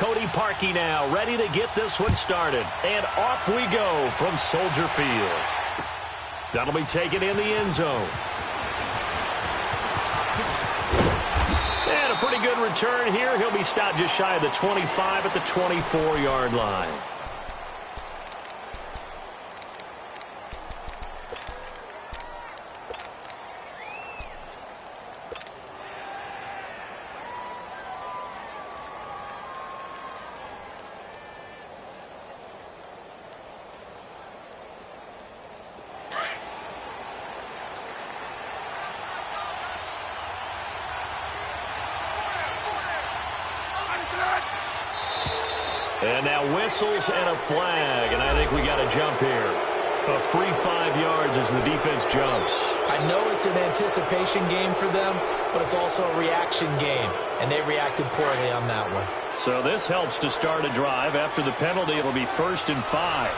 Cody Parkey now, ready to get this one started. And off we go from Soldier Field. That'll be taken in the end zone. And a pretty good return here. He'll be stopped just shy of the 25 at the 24-yard line. And now whistles and a flag, and I think we got a jump here. A free 5 yards as the defense jumps. I know it's an anticipation game for them, but it's also a reaction game, and they reacted poorly on that one. So this helps to start a drive. After the penalty, it'll be 1st and 5.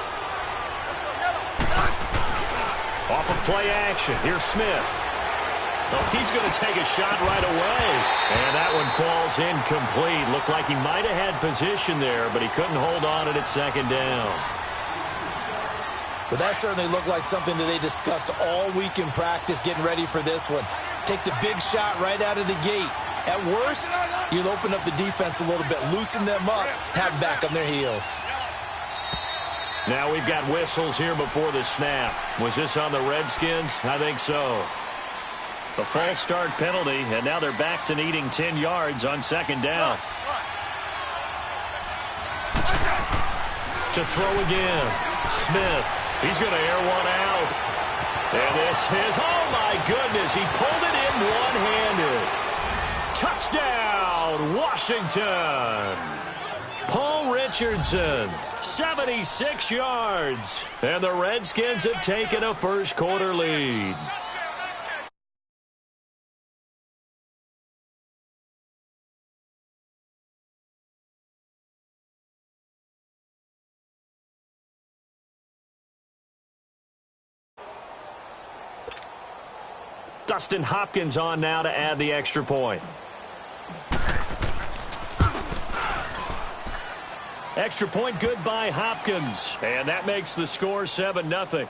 Off of play action, here's Smith. Oh, he's going to take a shot right away. And that one falls incomplete. Looked like he might have had position there, but he couldn't hold on at 2nd down. But that certainly looked like something that they discussed all week in practice getting ready for this one. Take the big shot right out of the gate. At worst, you'll open up the defense a little bit, loosen them up, have them back on their heels. Now we've got whistles here before the snap. Was this on the Redskins? I think so. A false start penalty, and now they're back to needing 10 yards on 2nd down. To throw again. Smith. He's going to air one out. And this is, oh my goodness, he pulled it in one-handed. Touchdown, Washington. Paul Richardson, 76 yards. And the Redskins have taken a first-quarter lead. Dustin Hopkins on now to add the extra point. Extra point good by Hopkins. And that makes the score 7-0.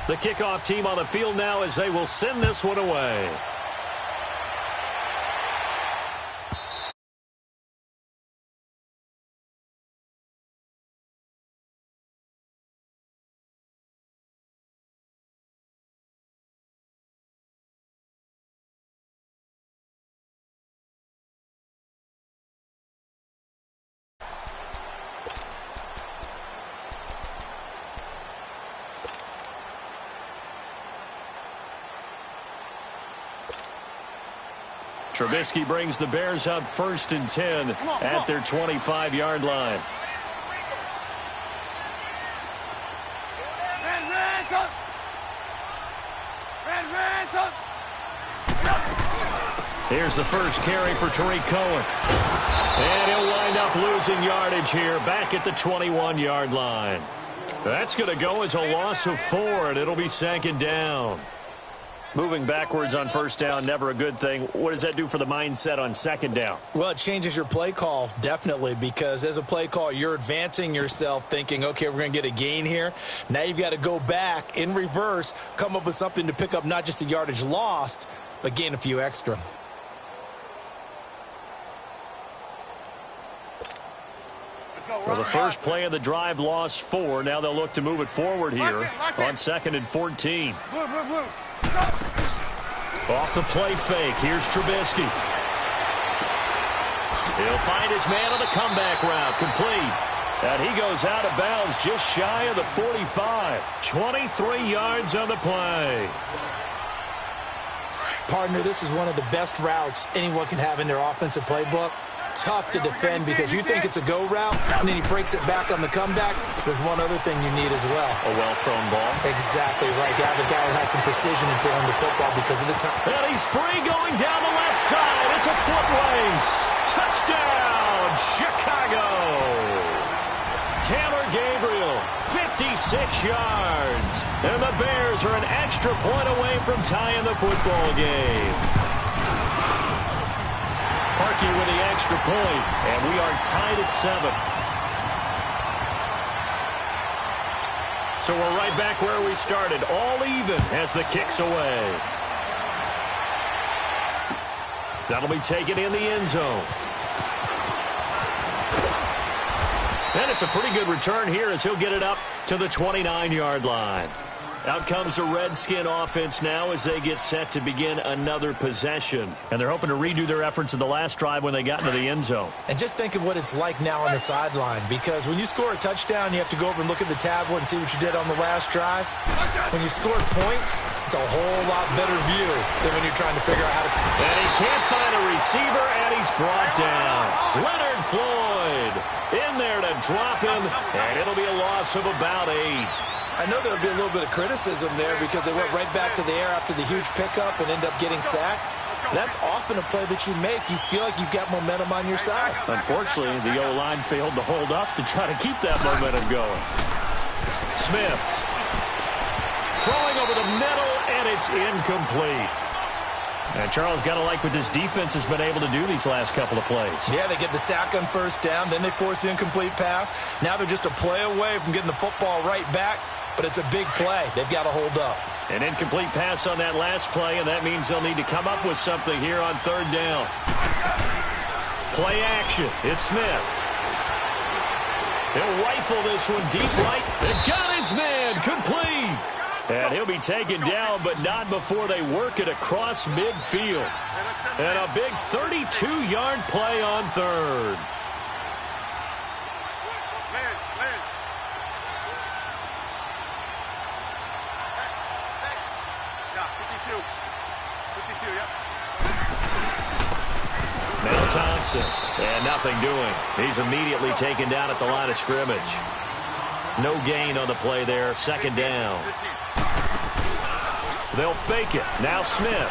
The kickoff team on the field now as they will send this one away. Trubisky brings the Bears up 1st and 10 at their 25-yard line. Here's the first carry for Tariq Cohen. And he'll wind up losing yardage here back at the 21-yard line. That's going to go as a loss of 4, and it'll be 2nd down. Moving backwards on 1st down, never a good thing. What does that do for the mindset on 2nd down? Well, it changes your play call, definitely, because as a play call, you're advancing yourself thinking, okay, we're going to get a gain here. Now you've got to go back in reverse, come up with something to pick up not just the yardage lost, but gain a few extra. Well, the first play of the drive lost 4. Now they'll look to move it forward here on 2nd and 14. Off the play fake. Here's Trubisky. He'll find his man on the comeback route. Complete. And he goes out of bounds just shy of the 45. 23 yards on the play. Partner, this is one of the best routes anyone can have in their offensive playbook. tough to defend because you think it's a go route, and then he breaks it back on the comeback. There's one other thing you need as well. A well-thrown ball. Exactly right. You have a guy that has some precision in throwing the football because of the time. And he's free going down the left side. It's a foot race. Touchdown, Chicago. Taylor Gabriel, 56 yards. And the Bears are an extra point away from tying the football game. Parkey with the extra point, and we are tied at 7. So we're right back where we started, all even as the kick's away. That'll be taken in the end zone. And it's a pretty good return here as he'll get it up to the 29-yard line. Out comes the Redskin offense now as they get set to begin another possession. And they're hoping to redo their efforts in the last drive when they got into the end zone. And just think of what it's like now on the sideline, because when you score a touchdown, you have to go over and look at the tablet and see what you did on the last drive. When you score points, it's a whole lot better view than when you're trying to figure out how to... And he can't find a receiver, and he's brought down. Leonard Floyd in there to drop him, and it'll be a loss of about 8. I know there'll be a little bit of criticism there because they went right back to the air after the huge pickup and end up getting sacked. That's often a play that you make. You feel like you've got momentum on your side. Unfortunately, the O-line failed to hold up to try to keep that momentum going. Smith throwing over the middle, and it's incomplete. And Charles, got to like what this defense has been able to do these last couple of plays. Yeah, they get the sack on first down, then they force the incomplete pass. Now they're just a play away from getting the football right back, but it's a big play. They've got to hold up. An incomplete pass on that last play, and that means they'll need to come up with something here on third down. Play action. It's Smith. He'll rifle this one deep right. They've got his man. Complete. And he'll be taken down, but not before they work it across midfield. And a big 32-yard play on third. Now Thompson, and nothing doing. He's immediately taken down at the line of scrimmage. No gain on the play there, second down. They'll fake it. Now Smith.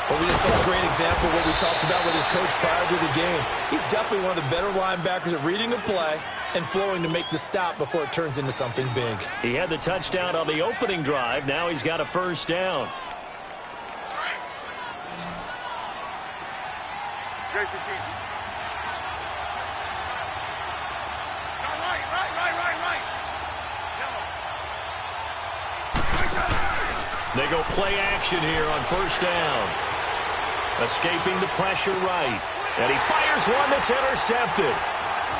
Well, we just saw a great example of what we talked about with his coach prior to the game. He's definitely one of the better linebackers at reading a play and flowing to make the stop before it turns into something big. He had the touchdown on the opening drive. Now he's got a first down. They go play action here on first down. Escaping the pressure right. And he fires one that's intercepted.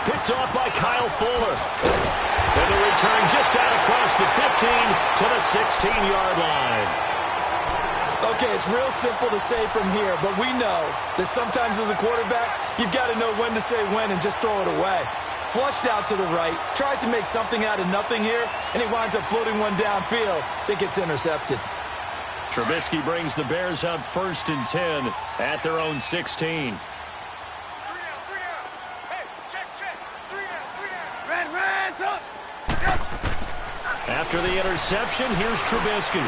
Picked off by Kyle Fuller. And the return just out across the 15 to the 16-yard line. Okay, it's real simple to say from here, but we know that sometimes as a quarterback, you've got to know when to say when and just throw it away. Flushed out to the right, tries to make something out of nothing here, and he winds up floating one downfield that gets intercepted. Trubisky brings the Bears up 1st and 10 at their own 16. After the interception, here's Trubisky.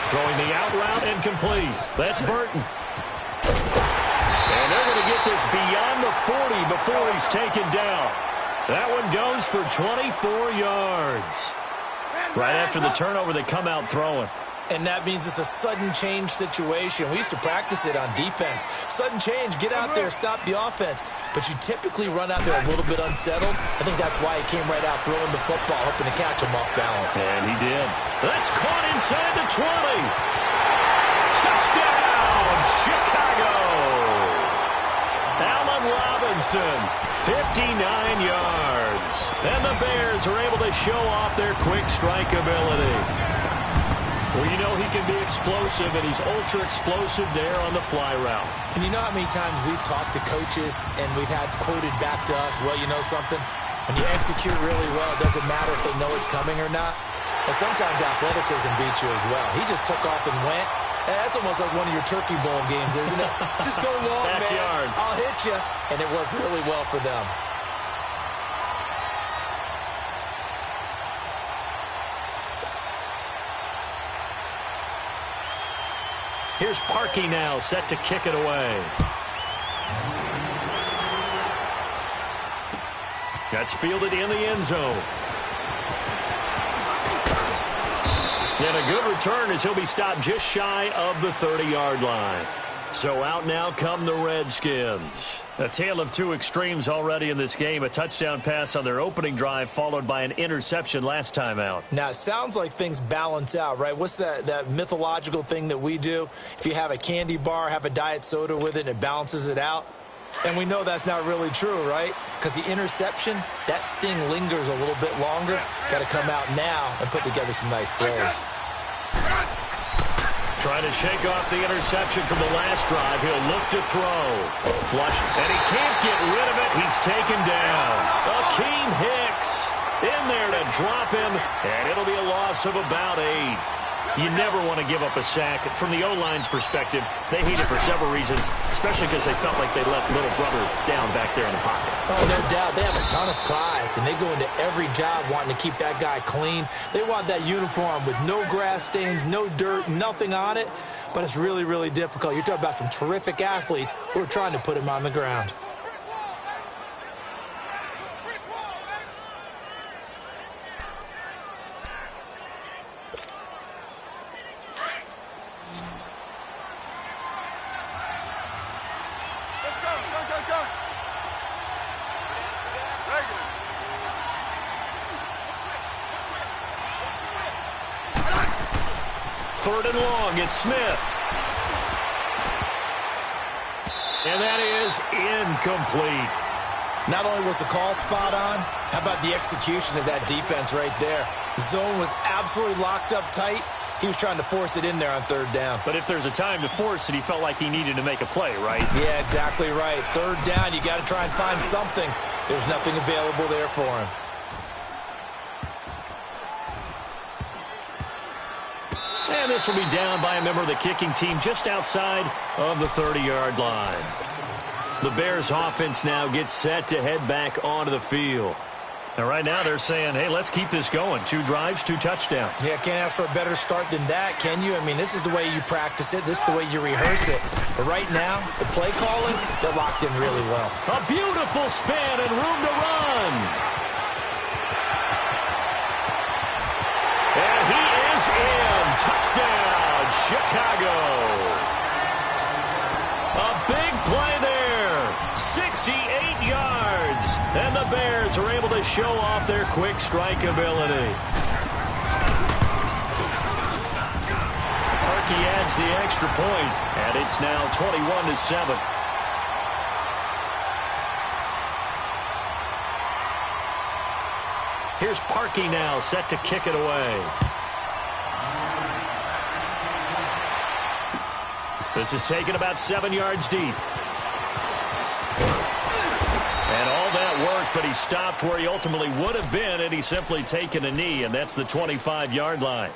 Throwing the out route incomplete. That's Burton. And they're going to get this beyond the 40 before he's taken down. That one goes for 24 yards. Right after the turnover, they come out throwing. And that means it's a sudden change situation. We used to practice it on defense. Sudden change, get out there, stop the offense. But you typically run out there a little bit unsettled. I think that's why he came right out throwing the football, hoping to catch him off balance. And he did. That's caught inside the 20. Touchdown, Chicago. Allen Robinson, 59 yards. And the Bears are able to show off their quick strike ability. Well, you know he can be explosive, and he's ultra-explosive there on the fly route. And you know how many times we've talked to coaches, and we've had quoted back to us, well, you know something? When you execute really well, it doesn't matter if they know it's coming or not. Well, sometimes athleticism beats you as well. He just took off and went. That's almost like one of your Turkey Bowl games, isn't it? Just go long, man. I'll hit you, and it worked really well for them. Here's Parkey now, set to kick it away. That's fielded in the end zone. And a good return as he'll be stopped just shy of the 30-yard line. So out now come the Redskins. A tale of two extremes already in this game. A touchdown pass on their opening drive followed by an interception last time out. Now, it sounds like things balance out, right? What's that mythological thing that we do? If you have a candy bar, have a diet soda with it, and it balances it out. And we know that's not really true, right? Because the interception, that sting lingers a little bit longer. Got to come out now and put together some nice plays. Trying to shake off the interception from the last drive. He'll look to throw. Flush, and he can't get rid of it. He's taken down. Akeem Hicks in there to drop him, and it'll be a loss of about 8. You never want to give up a sack. From the O-line's perspective, they hate it for several reasons, especially because they felt like they left little brother down back there in the pocket. Oh, no doubt. They have a ton of pride, and they go into every job wanting to keep that guy clean. They want that uniform with no grass stains, no dirt, nothing on it, but it's really, really difficult. You're talking about some terrific athletes who are trying to put him on the ground. Third and long, it's Smith. And that is incomplete. Not only was the call spot on, how about the execution of that defense right there? Zone was absolutely locked up tight. He was trying to force it in there on third down. But if there's a time to force it, he felt like he needed to make a play, right? Yeah, exactly right. Third down, you got to try and find something. There's nothing available there for him. And this will be down by a member of the kicking team just outside of the 30-yard line. The Bears offense now gets set to head back onto the field. And right now they're saying, hey, let's keep this going. 2 drives, 2 touchdowns. Yeah, can't ask for a better start than that, can you? I mean, this is the way you practice it. This is the way you rehearse it. But right now, the play calling, they're locked in really well. A beautiful spin and room to run. And he is in. Touchdown, Chicago. A big play there. 68 yards. And the Bears are able to show off their quick strike ability. Parkey adds the extra point, and it's now 21-7. Here's Parkey now, set to kick it away. This is taken about 7 yards deep. And all that worked, but he stopped where he ultimately would have been had he simply taken a knee, and that's the 25-yard line.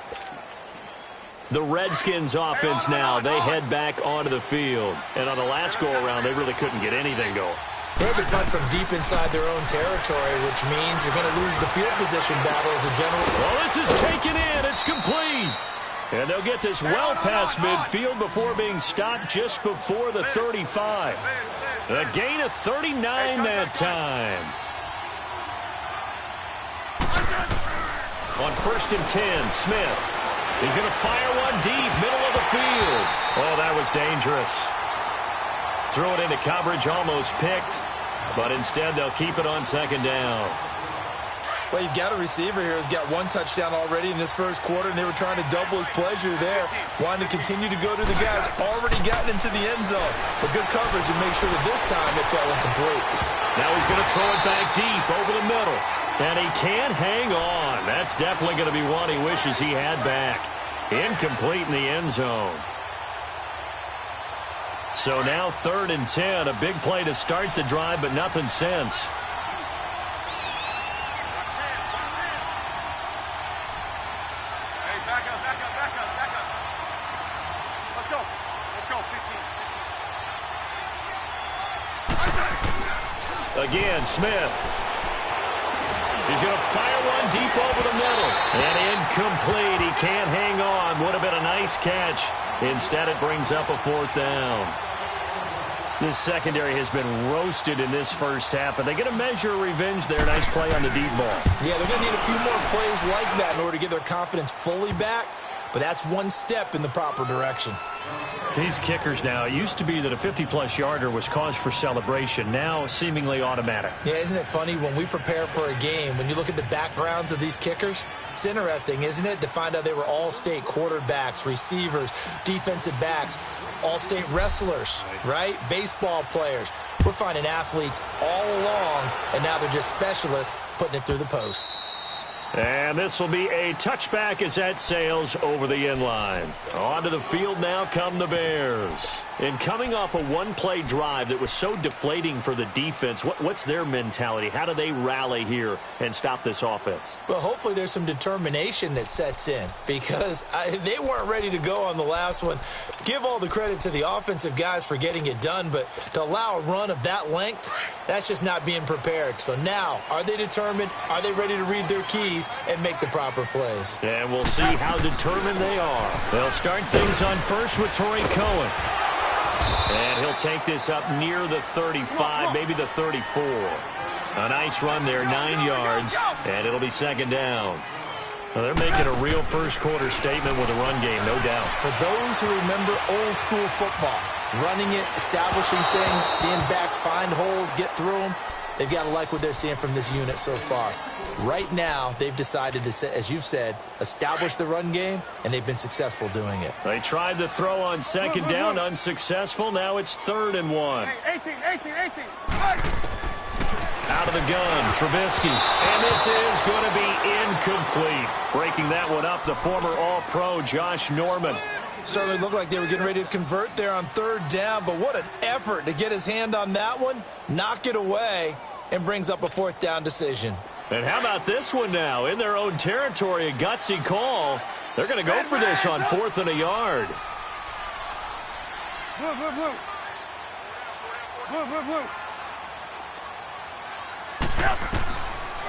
The Redskins offense now, they head back onto the field. And on the last go-around, they really couldn't get anything going. They're having fun from deep inside their own territory, which means you're going to lose the field position battle as a general. Well, this is taken in. It's complete. And they'll get this well past midfield before being stopped just before the 35. A gain of 39 that time. On 1st and 10, Smith. He's going to fire one deep, middle of the field. Oh, that was dangerous. Throw it into coverage, almost picked. But instead, they'll keep it on 2nd down. Well, you've got a receiver here who's got 1 touchdown already in this first quarter, and they were trying to double his pleasure there. Wanting to continue to go to the guys already gotten into the end zone. But good coverage and make sure that this time it fell incomplete. Now he's going to throw it back deep over the middle. And he can't hang on. That's definitely going to be one he wishes he had back. Incomplete in the end zone. So now 3rd and 10. A big play to start the drive, but nothing since. Again, Smith. He's going to fire one deep over the middle. And incomplete. He can't hang on. Would have been a nice catch. Instead, it brings up a fourth down. This secondary has been roasted in this first half, but they get a measure of revenge there. Nice play on the deep ball. Yeah, they're going to need a few more plays like that in order to get their confidence fully back, but that's one step in the proper direction. These kickers now, it used to be that a 50-plus yarder was cause for celebration. Now, seemingly automatic. Yeah, isn't it funny? When we prepare for a game, when you look at the backgrounds of these kickers, it's interesting, isn't it, to find out they were all-state quarterbacks, receivers, defensive backs, all-state wrestlers, right? Baseball players. We're finding athletes all along, and now they're just specialists putting it through the posts. And this will be a touchback as that sails over the end line. Onto the field now come the Bears. And coming off a one-play drive that was so deflating for the defense, what's their mentality? How do they rally here and stop this offense? Well, hopefully there's some determination that sets in because they weren't ready to go on the last one. Give all the credit to the offensive guys for getting it done, but to allow a run of that length, that's just not being prepared. So now, are they determined? Are they ready to read their keys and make the proper plays? And we'll see how determined they are. They'll start things on first with Torrey Cohen. And he'll take this up near the 35, maybe the 34. A nice run there, 9 yards, and it'll be second down. Well, they're making a real first-quarter statement with a run game, no doubt. For those who remember old-school football, running it, establishing things, seeing backs find holes, get through them, they've got to like what they're seeing from this unit so far. Right now, they've decided to, as you've said, establish the run game, and they've been successful doing it. They tried to throw on second down, unsuccessful. Now it's 3rd and 1. 18. Out of the gun, Trubisky. And this is going to be incomplete. Breaking that one up, the former All-Pro Josh Norman. Certainly looked like they were getting ready to convert there on 3rd down, but what an effort to get his hand on that one, knock it away, and brings up a 4th down decision. And how about this one now? In their own territory, a gutsy call. They're going to go for this on 4th and a yard.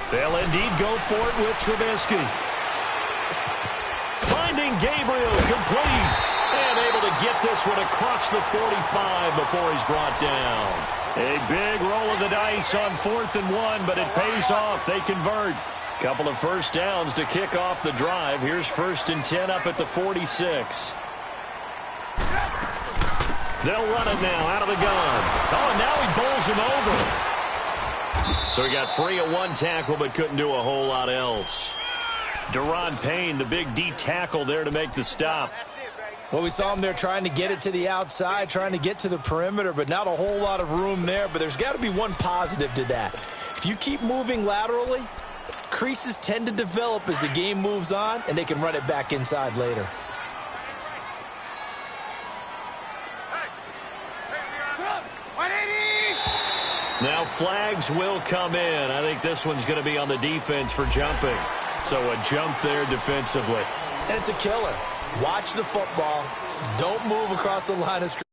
They'll indeed go for it with Trubisky. Finding Gabriel complete. And able to get this one across the 45 before he's brought down. A big roll of the dice on 4th and 1, but it pays off. They convert. Couple of first downs to kick off the drive. Here's 1st and 10 up at the 46. They'll run it now out of the gun. Oh, and now he bowls him over. So he got free of one tackle, but couldn't do a whole lot else. Deron Payne, the big D tackle there to make the stop. Well, we saw him there trying to get it to the outside, trying to get to the perimeter, but not a whole lot of room there. But there's got to be one positive to that. If you keep moving laterally, creases tend to develop as the game moves on, and they can run it back inside later. Now flags will come in. I think this one's going to be on the defense for jumping. So a jump there defensively. And it's a killer. Watch the football. Don't move across the line of scrimmage.